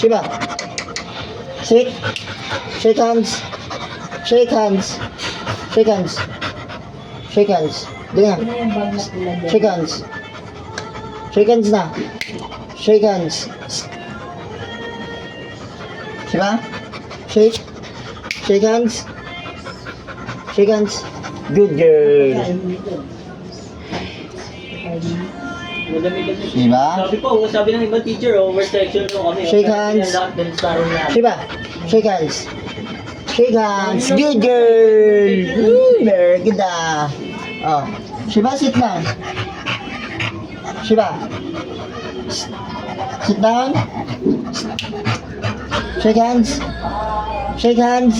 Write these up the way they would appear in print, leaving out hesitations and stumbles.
Shiba. Sit. Shake hands. Shake hands. Shake hands. Shake hands. Doon Ano yung bag na pula doon? Shake hands. Shake hands na. Shake hands. Shiba. Shake. Shake hands. Shake hands. Good girl. Kain dito. Kain dito. Shiba. Sabi ng ibang teacher, oversection daw kami. Shake hands. Shiba. Shake hands. Shake hands. Good girl. Very good ah. Oh. Shiba, sit down. Shiba. Sit down. Shake hands. Shake hands.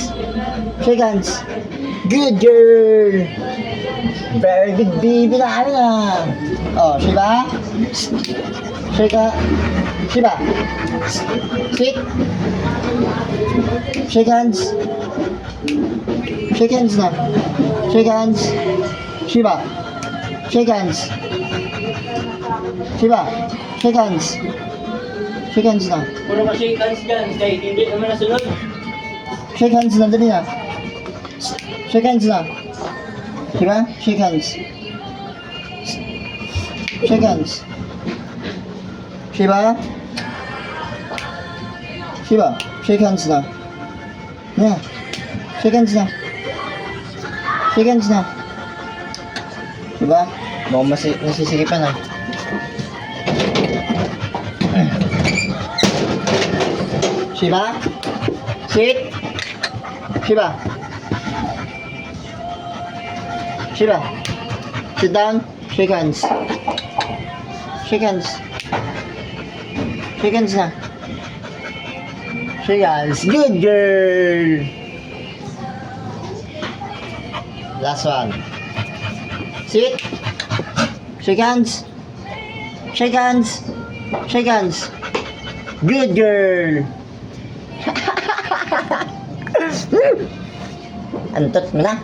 Shake hands. Good girl. Very good baby na ano na. Oh, Shiba. Shake hands. Shiba. Sit. Shake hands. Shake hands na. Shake hands. Shiba. Shake hands. Shiba. Shake hands. Shake hands na. Puro ka shake hands dyan, kahit hindi naman nasunod. Shake hands na, dali na. Shake hands na. Shiba. Shake hands. Shake hands. Shiba. Shiba. Shake hands na. Yeah. Shake hands na. Shake hands na. Shiba. Mukhang nasisikipan ah. Shiba. Sit. Shiba. Shiba. Sit down. Shake hands. Shake hands. Shake hands na. Shake hands. Good girl. Last one. Sit. Shake hands. Shake hands. Shake hands. Good girl. Antot mo na.